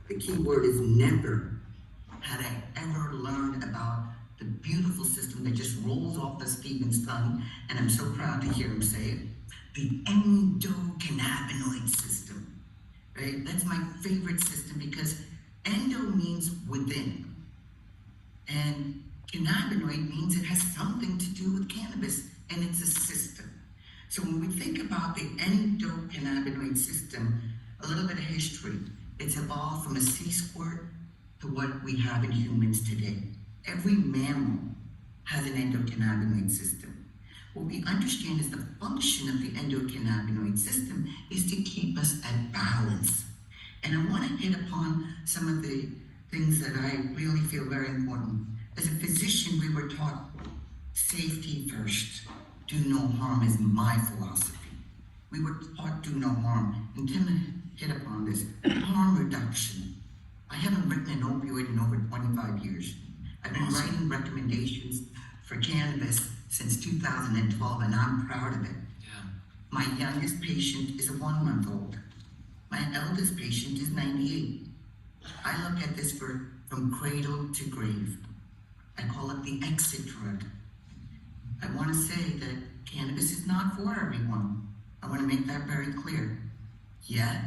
The key word is never had I ever learned about the beautiful system that just rolls off the Stephen's tongue, and I'm so proud to hear him say it, the endocannabinoid system, right? That's my favorite system because endo means within, and cannabinoid means it has something to do with cannabis, and it's a system. So when we think about the endocannabinoid system, a little bit of history, it's evolved from a sea squirt to what we have in humans today. Every mammal has an endocannabinoid system. What we understand is the function of the endocannabinoid system is to keep us at balance. And I want to hit upon some of the things that I really feel very important. As a physician, we were taught safety first, do no harm is my philosophy. We were taught do no harm, and Tim hit upon this, harm reduction. I haven't written an opioid in over 25 years. I've been writing recommendations for cannabis since 2012, and I'm proud of it. Yeah. My youngest patient is a 1-month-old. My eldest patient is 98. I look at this from cradle to grave. I call it the exit drug. I want to say that cannabis is not for everyone. I want to make that very clear. Yet,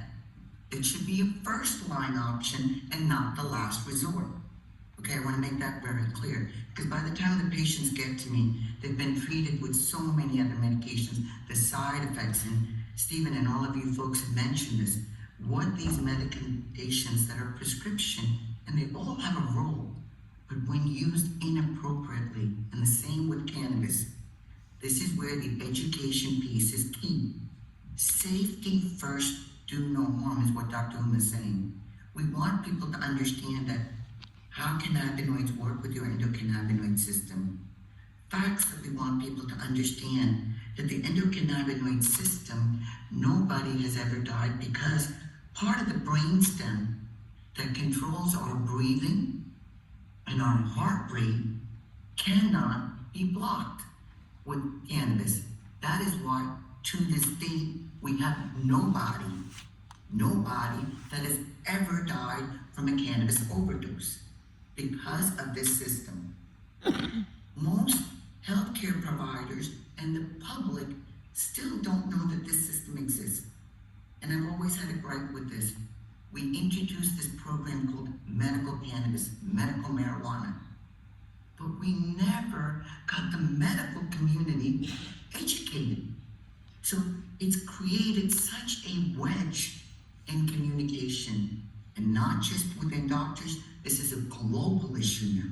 it should be a first-line option and not the last resort. Okay, I want to make that very clear, because by the time the patients get to me, they've been treated with so many other medications, the side effects, and Stephen and all of you folks have mentioned this, what these medications that are prescription, and they all have a role, but when used inappropriately, and the same with cannabis, this is where the education piece is key. Safety first, do no harm is what Dr. Uma is saying. We want people to understand that how cannabinoids work with your endocannabinoid system. Facts that we want people to understand that the endocannabinoid system, nobody has ever died because part of the brainstem that controls our breathing and our heart rate cannot be blocked with cannabis. That is why to this day we have nobody that has ever died from a cannabis overdose because of this system. Most healthcare providers and the public still don't know that this system exists. And I've always had a gripe with this. We introduced this program called medical cannabis, medical marijuana. But we never got the medical community educated. So it's created such a wedge in communication, and not just within doctors. This is a global issue now.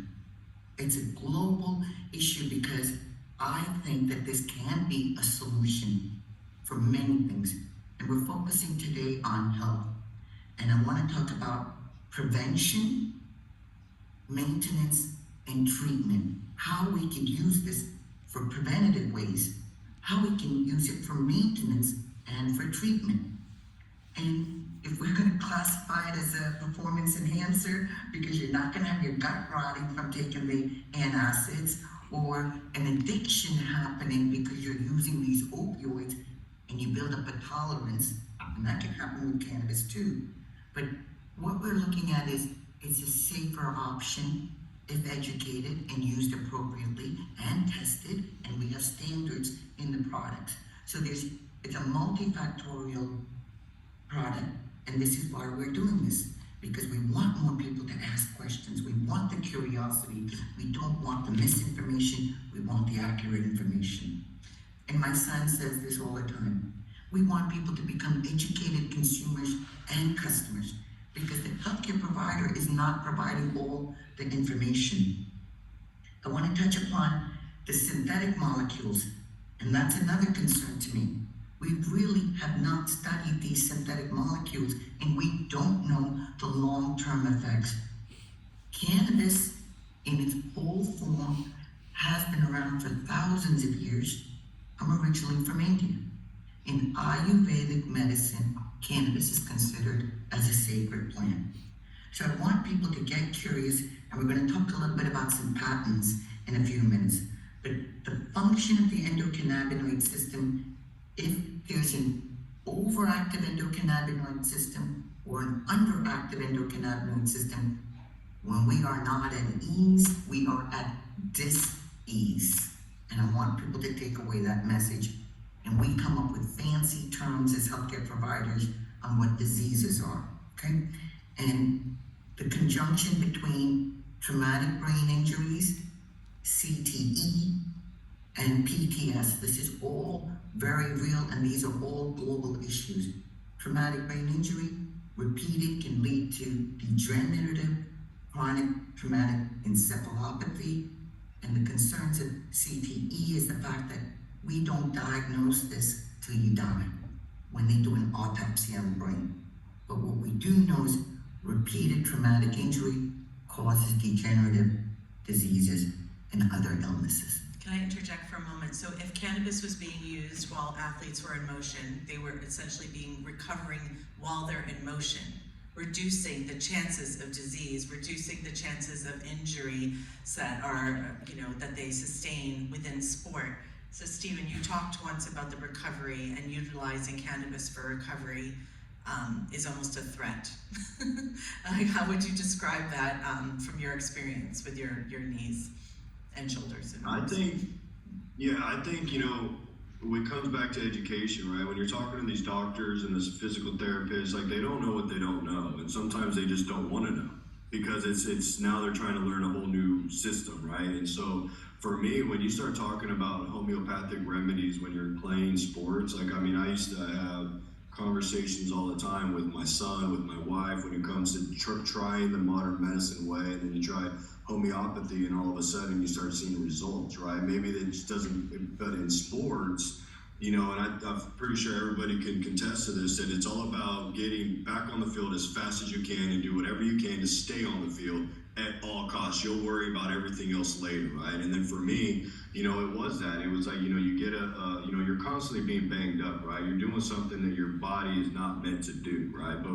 It's a global issue because I think that this can be a solution for many things. And we're focusing today on health. And I want to talk about prevention, maintenance, and treatment. How we can use this for preventative ways, how we can use it for maintenance and for treatment. And if we're going to classify it as a performance enhancer, because you're not going to have your gut rotting from taking the antacids, or an addiction happening because you're using these opioids and you build up a tolerance, and that can happen with cannabis too. But what we're looking at is it's a safer option if educated and used appropriately and tested, and we have standards in the products. So it's a multifactorial product, and this is why we're doing this, because we want more people to ask questions. We want the curiosity. We don't want the misinformation. We want the accurate information. And my son says this all the time. We want people to become educated consumers and customers, because the healthcare provider is not providing all the information. I want to touch upon the synthetic molecules, and that's another concern to me. We really have not studied these synthetic molecules, and we don't know the long-term effects. Cannabis, in its whole form, has been around for thousands of years. I'm originally from India. In Ayurvedic medicine, cannabis is considered as a sacred plant. So I want people to get curious, and we're going to talk a little bit about some patents in a few minutes. But the function of the endocannabinoid system, if there's an overactive endocannabinoid system, or an underactive endocannabinoid system. When we are not at ease, we are at dis-ease. And I want people to take away that message. And we come up with fancy terms as healthcare providers on what diseases are, okay? And the conjunction between traumatic brain injuries, CTE, and PTS, this is all very real, and these are all global issues. Traumatic brain injury, repeated, can lead to degenerative chronic traumatic encephalopathy, and the concerns of CTE is the fact that we don't diagnose this till you die when they do an autopsy on the brain. But what we do know is repeated traumatic injury causes degenerative diseases and other illnesses. Can I interject for a moment? So if cannabis was being used while athletes were in motion, they were essentially recovering while they're in motion, reducing the chances of disease, reducing the chances of injury that are, that they sustain within sport. So Stephen, you talked once about the recovery, and utilizing cannabis for recovery is almost a threat. How would you describe that from your experience with your knees and shoulders? I think, it comes back to education, right? When you're talking to these doctors and this physical therapists, like, they don't know what they don't know. And sometimes they just don't want to know, because it's now they're trying to learn a whole new system, right? And so for me, when you start talking about homeopathic remedies when you're playing sports, I used to have conversations all the time with my son, with my wife, when it comes to trying the modern medicine way, and then you try homeopathy, and all of a sudden you start seeing results, right? Maybe that just doesn't, but in sports, and I'm pretty sure everybody can contest to this, that it's all about getting back on the field as fast as you can and do whatever you can to stay on the field at all costs. You'll worry about everything else later, right? And then for me, it was that. It was like, you get you're constantly being banged up, right? You're doing something that your body is not meant to do, right? But